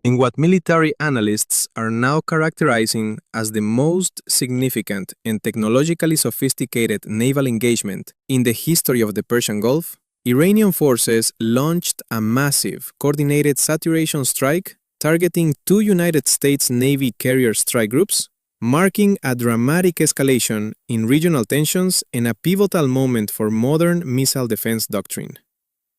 in what military analysts are now characterizing as the most significant and technologically sophisticated naval engagement in the history of the Persian Gulf, Iranian forces launched a massive, coordinated saturation strike targeting two United States Navy carrier strike groups, marking a dramatic escalation in regional tensions and a pivotal moment for modern missile defense doctrine.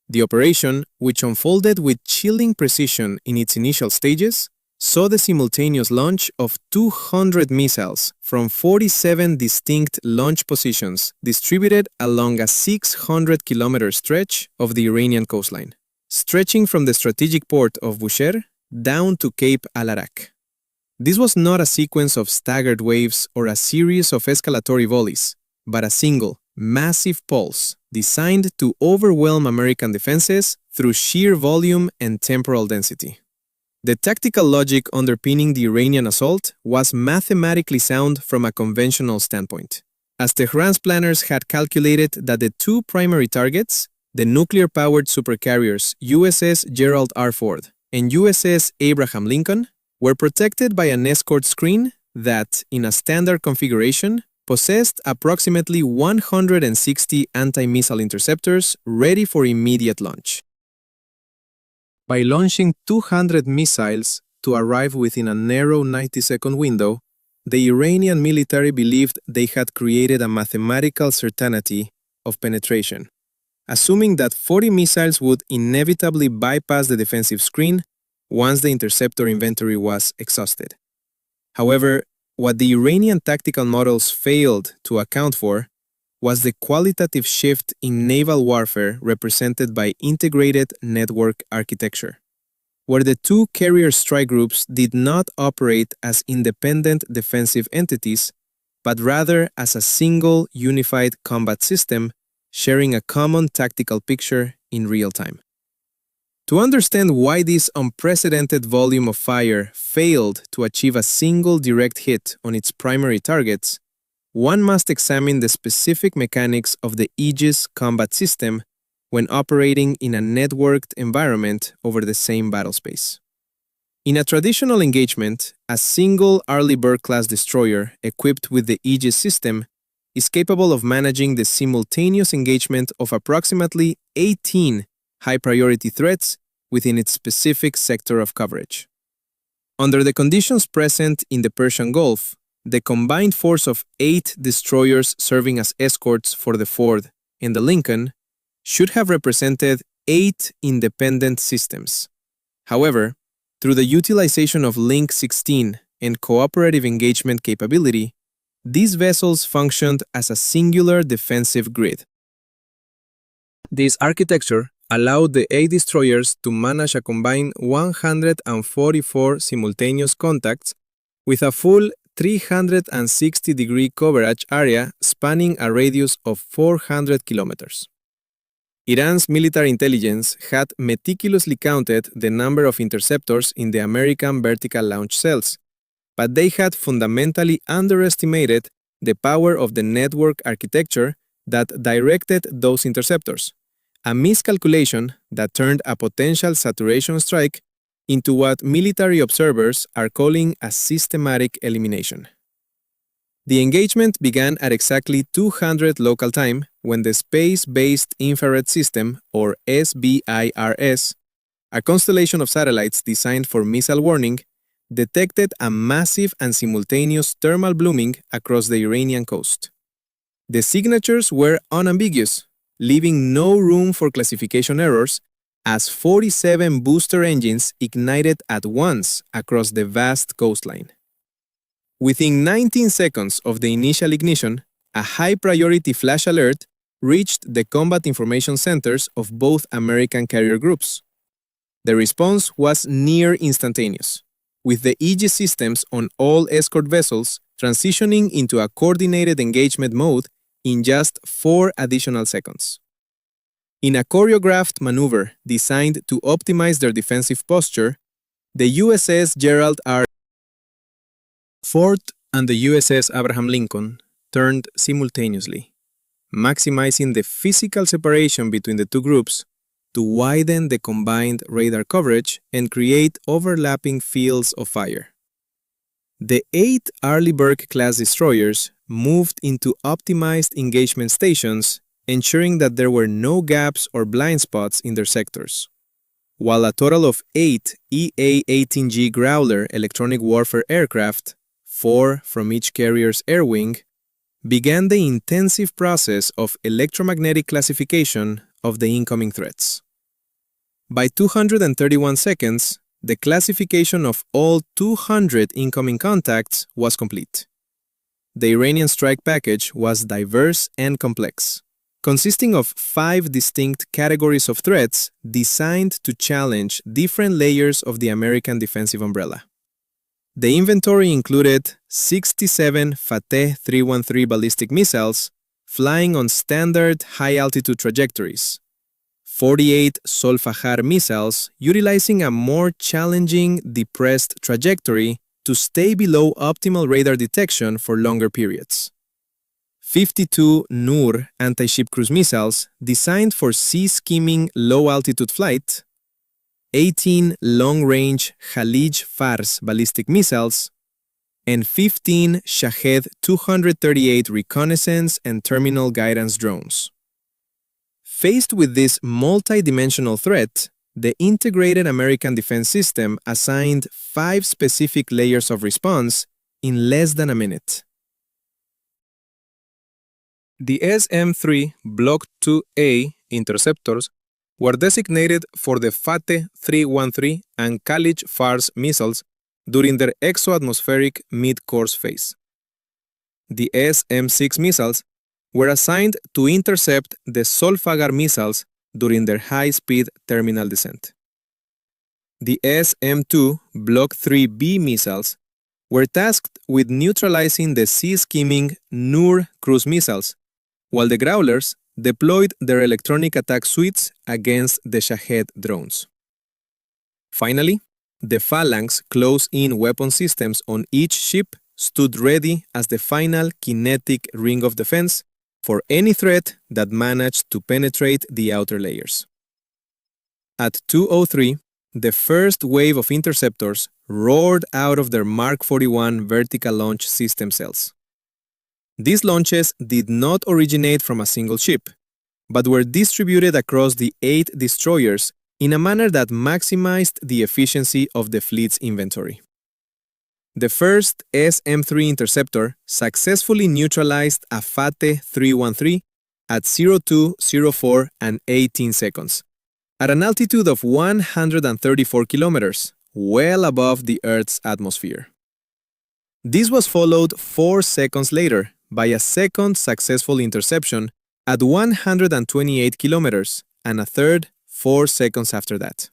The operation, which unfolded with chilling precision in its initial stages, saw the simultaneous launch of 200 missiles from 47 distinct launch positions distributed along a 600-kilometer stretch of the Iranian coastline, stretching from the strategic port of Bushehr down to Cape Al-Arak. This was not a sequence of staggered waves or a series of escalatory volleys, but a single, massive pulse designed to overwhelm American defenses through sheer volume and temporal density. The tactical logic underpinning the Iranian assault was mathematically sound from a conventional standpoint, as Tehran's planners had calculated that the two primary targets, the nuclear-powered supercarriers USS Gerald R. Ford and USS Abraham Lincoln, were protected by an escort screen that, in a standard configuration, possessed approximately 160 anti-missile interceptors ready for immediate launch. By launching 200 missiles to arrive within a narrow 90-second window, the Iranian military believed they had created a mathematical certainty of penetration, assuming that 40 missiles would inevitably bypass the defensive screen once the interceptor inventory was exhausted. However, what the Iranian tactical models failed to account for was the qualitative shift in naval warfare represented by integrated network architecture, where the two carrier strike groups did not operate as independent defensive entities, but rather as a single unified combat system sharing a common tactical picture in real time. To understand why this unprecedented volume of fire failed to achieve a single direct hit on its primary targets, one must examine the specific mechanics of the Aegis combat system when operating in a networked environment over the same battlespace. In a traditional engagement, a single Arleigh Burke-class destroyer equipped with the Aegis system is capable of managing the simultaneous engagement of approximately 18 high-priority threats within its specific sector of coverage. Under the conditions present in the Persian Gulf, the combined force of 8 destroyers serving as escorts for the Ford and the Lincoln should have represented 8 independent systems. However, through the utilization of Link 16 and cooperative engagement capability, these vessels functioned as a singular defensive grid. This architecture allowed the 8 destroyers to manage a combined 144 simultaneous contacts with a full 360-degree coverage area spanning a radius of 400 kilometers. Iran's military intelligence had meticulously counted the number of interceptors in the American vertical launch cells, but they had fundamentally underestimated the power of the network architecture that directed those interceptors, a miscalculation that turned a potential saturation strike into what military observers are calling a systematic elimination. The engagement began at exactly 200 local time when the Space-Based Infrared System, or SBIRS, a constellation of satellites designed for missile warning, detected a massive and simultaneous thermal blooming across the Iranian coast. The signatures were unambiguous, leaving no room for classification errors, as 47 booster engines ignited at once across the vast coastline. Within 19 seconds of the initial ignition, a high-priority flash alert reached the combat information centers of both American carrier groups. The response was near instantaneous, with the Aegis systems on all escort vessels transitioning into a coordinated engagement mode in just 4 additional seconds. In a choreographed maneuver designed to optimize their defensive posture, the USS Gerald R. Ford and the USS Abraham Lincoln turned simultaneously, maximizing the physical separation between the two groups to widen the combined radar coverage and create overlapping fields of fire. The 8 Arleigh-Burke-class destroyers moved into optimized engagement stations, ensuring that there were no gaps or blind spots in their sectors. While a total of 8 EA-18G Growler electronic warfare aircraft, 4 from each carrier's air wing, began the intensive process of electromagnetic classification of the incoming threats. By 231 seconds, the classification of all 200 incoming contacts was complete. The Iranian strike package was diverse and complex, consisting of 5 distinct categories of threats designed to challenge different layers of the American defensive umbrella. The inventory included 67 Fateh 313 ballistic missiles flying on standard high-altitude trajectories, 48 Sol-Fajar missiles utilizing a more challenging depressed trajectory to stay below optimal radar detection for longer periods, 52 Nur anti-ship cruise missiles designed for sea-skimming low-altitude flight, 18 long-range Khalij Fars ballistic missiles, and 15 Shahed 238 reconnaissance and terminal guidance drones. Faced with this multi-dimensional threat, the integrated American defense system assigned 5 specific layers of response in less than a minute. The SM-3 Block 2A interceptors were designated for the Fateh 313 and Khalij Fars missiles during their exoatmospheric mid-course phase. The SM-6 missiles were assigned to intercept the Sol-Fajar missiles during their high-speed terminal descent. The SM-2 Block 3B missiles were tasked with neutralizing the sea-skimming Nur cruise missiles, while the Growlers deployed their electronic attack suites against the Shahed drones. Finally, the Phalanx close-in weapon systems on each ship stood ready as the final kinetic ring of defense for any threat that managed to penetrate the outer layers. At 2:03, the first wave of interceptors roared out of their Mark 41 vertical launch system cells. These launches did not originate from a single ship, but were distributed across the 8 destroyers in a manner that maximized the efficiency of the fleet's inventory. The first SM-3 interceptor successfully neutralized a Fateh 313 at 02, 04, and 18 seconds, at an altitude of 134 kilometers, well above the Earth's atmosphere. This was followed 4 seconds later by a second successful interception at 128 kilometers, and a third 4 seconds after that.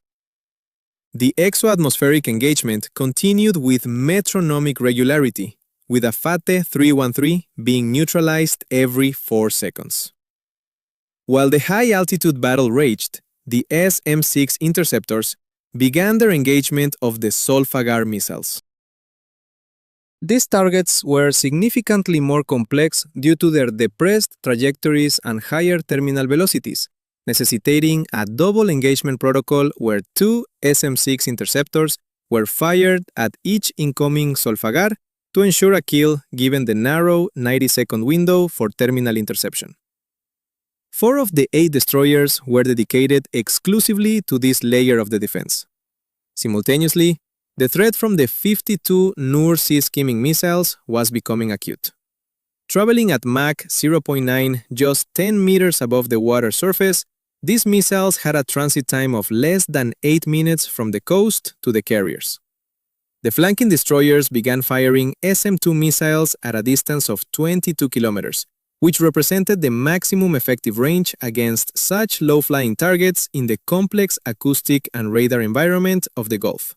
The exoatmospheric engagement continued with metronomic regularity, with a Fateh 313 being neutralized every 4 seconds. While the high-altitude battle raged, the SM-6 interceptors began their engagement of the Sol-Fajar missiles. These targets were significantly more complex due to their depressed trajectories and higher terminal velocities, necessitating a double engagement protocol where 2 SM-6 interceptors were fired at each incoming Sol-Fajar to ensure a kill given the narrow 90-second window for terminal interception. 4 of the 8 destroyers were dedicated exclusively to this layer of the defense. Simultaneously, the threat from the 52 Nur sea-skimming missiles was becoming acute. Traveling at Mach 0.9 just 10 meters above the water surface, these missiles had a transit time of less than 8 minutes from the coast to the carriers. The flanking destroyers began firing SM-2 missiles at a distance of 22 kilometers, which represented the maximum effective range against such low-flying targets in the complex acoustic and radar environment of the Gulf.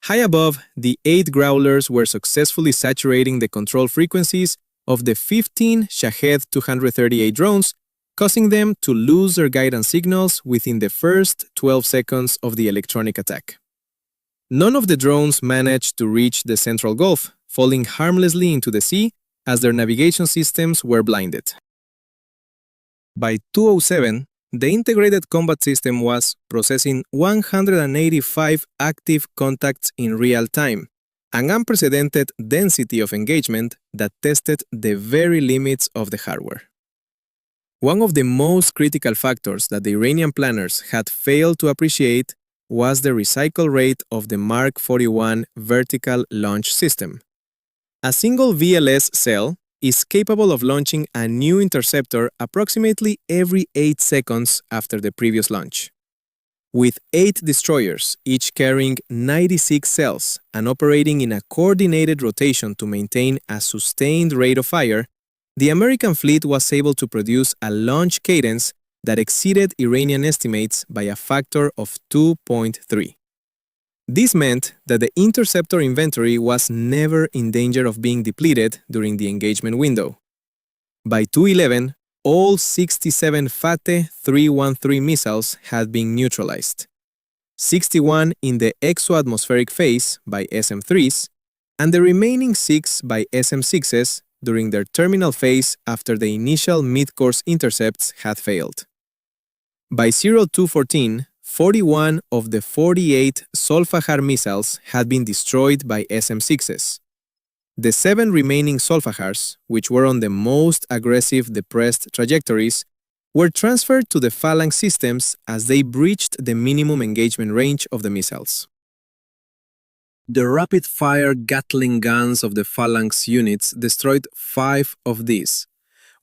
High above, the 8 Growlers were successfully saturating the control frequencies of the 15 Shahed 238 drones, causing them to lose their guidance signals within the first 12 seconds of the electronic attack. None of the drones managed to reach the central Gulf, falling harmlessly into the sea as their navigation systems were blinded. By 2:07, The integrated combat system was processing 185 active contacts in real time, an unprecedented density of engagement that tested the very limits of the hardware. One of the most critical factors that the Iranian planners had failed to appreciate was the recycle rate of the Mark 41 vertical launch system. A single VLS cell is capable of launching a new interceptor approximately every 8 seconds after the previous launch. With 8 destroyers, each carrying 96 cells and operating in a coordinated rotation to maintain a sustained rate of fire, the American fleet was able to produce a launch cadence that exceeded Iranian estimates by a factor of 2.3. This meant that the interceptor inventory was never in danger of being depleted during the engagement window. By 2:11, all 67 Fateh 313 missiles had been neutralized, 61 in the exoatmospheric phase by SM-3s, and the remaining 6 by SM-6s during their terminal phase after the initial mid-course intercepts had failed. By 0214, 41 of the 48 Solfahar missiles had been destroyed by SM-6s. The 7 remaining Solfahars, which were on the most aggressive depressed trajectories, were transferred to the Phalanx systems as they breached the minimum engagement range of the missiles. The rapid-fire Gatling guns of the Phalanx units destroyed 5 of these,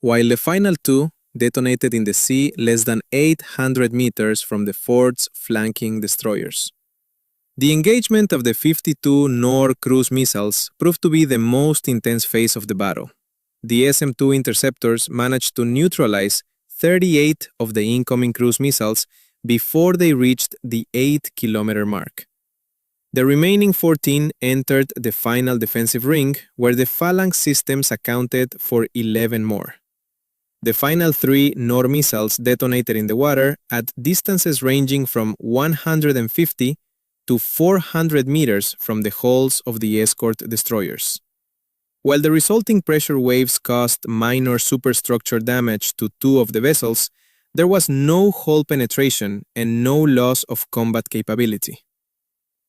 while the final 2 detonated in the sea less than 800 meters from the fort's flanking destroyers. The engagement of the 52 Nord cruise missiles proved to be the most intense phase of the battle. The SM-2 interceptors managed to neutralize 38 of the incoming cruise missiles before they reached the 8-kilometer mark. The remaining 14 entered the final defensive ring, where the Phalanx systems accounted for 11 more. The final 3 Nord missiles detonated in the water at distances ranging from 150 to 400 meters from the hulls of the escort destroyers. While the resulting pressure waves caused minor superstructure damage to 2 of the vessels, there was no hull penetration and no loss of combat capability.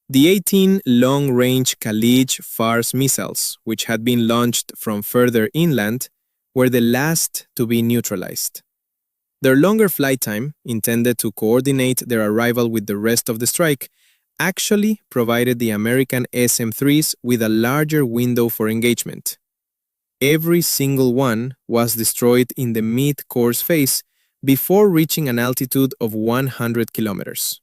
The 18 long-range Khalij Fars missiles, which had been launched from further inland, were the last to be neutralized. Their longer flight time, intended to coordinate their arrival with the rest of the strike, actually provided the American SM-3s with a larger window for engagement. Every single one was destroyed in the mid-course phase before reaching an altitude of 100 kilometers.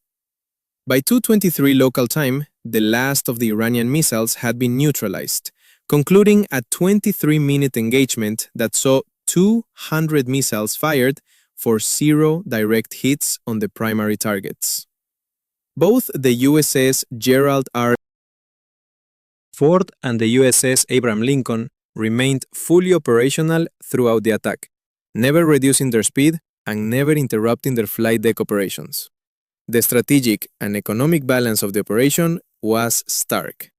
By 2:23 local time, the last of the Iranian missiles had been neutralized, concluding a 23-minute engagement that saw 200 missiles fired for 0 direct hits on the primary targets. Both the USS Gerald R. Ford and the USS Abraham Lincoln remained fully operational throughout the attack, never reducing their speed and never interrupting their flight deck operations. The strategic and economic balance of the operation was stark.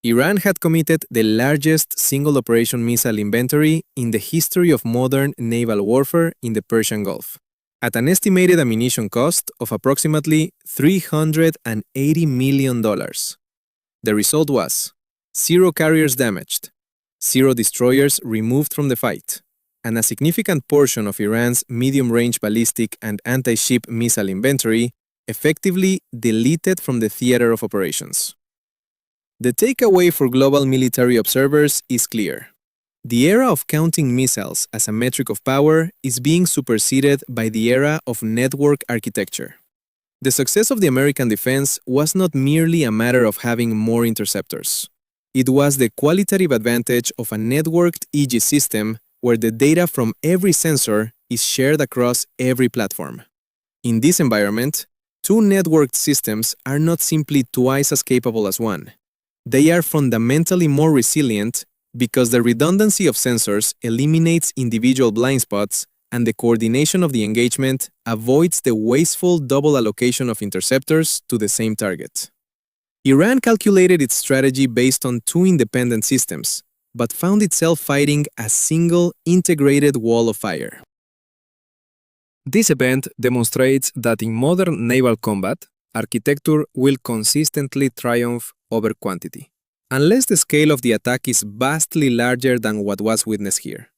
Iran had committed the largest single-operation missile inventory in the history of modern naval warfare in the Persian Gulf, at an estimated ammunition cost of approximately $380 million. The result was 0 carriers damaged, 0 destroyers removed from the fight, and a significant portion of Iran's medium-range ballistic and anti-ship missile inventory effectively deleted from the theater of operations. The takeaway for global military observers is clear. The era of counting missiles as a metric of power is being superseded by the era of network architecture. The success of the American defense was not merely a matter of having more interceptors. It was the qualitative advantage of a networked Aegis system where the data from every sensor is shared across every platform. In this environment, 2 networked systems are not simply twice as capable as one. They are fundamentally more resilient because the redundancy of sensors eliminates individual blind spots and the coordination of the engagement avoids the wasteful double allocation of interceptors to the same target. Iran calculated its strategy based on 2 independent systems, but found itself fighting a single integrated wall of fire. This event demonstrates that in modern naval combat, architecture will consistently triumph over quantity, unless the scale of the attack is vastly larger than what was witnessed here.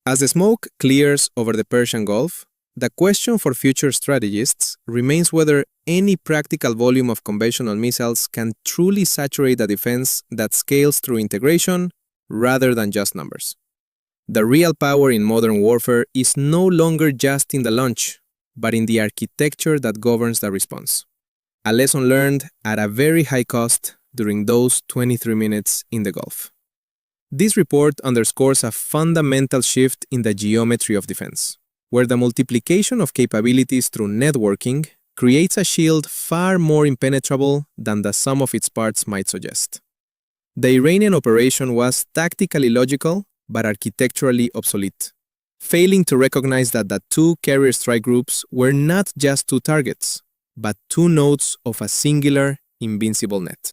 As the smoke clears over the Persian Gulf, the question for future strategists remains whether any practical volume of conventional missiles can truly saturate a defense that scales through integration rather than just numbers. The real power in modern warfare is no longer just in the launch, but in the architecture that governs the response. A lesson learned at a very high cost during those 23 minutes in the Gulf. This report underscores a fundamental shift in the geometry of defense, where the multiplication of capabilities through networking creates a shield far more impenetrable than the sum of its parts might suggest. The Iranian operation was tactically logical, but architecturally obsolete, failing to recognize that the two carrier strike groups were not just two targets, but two nodes of a singular, invincible net.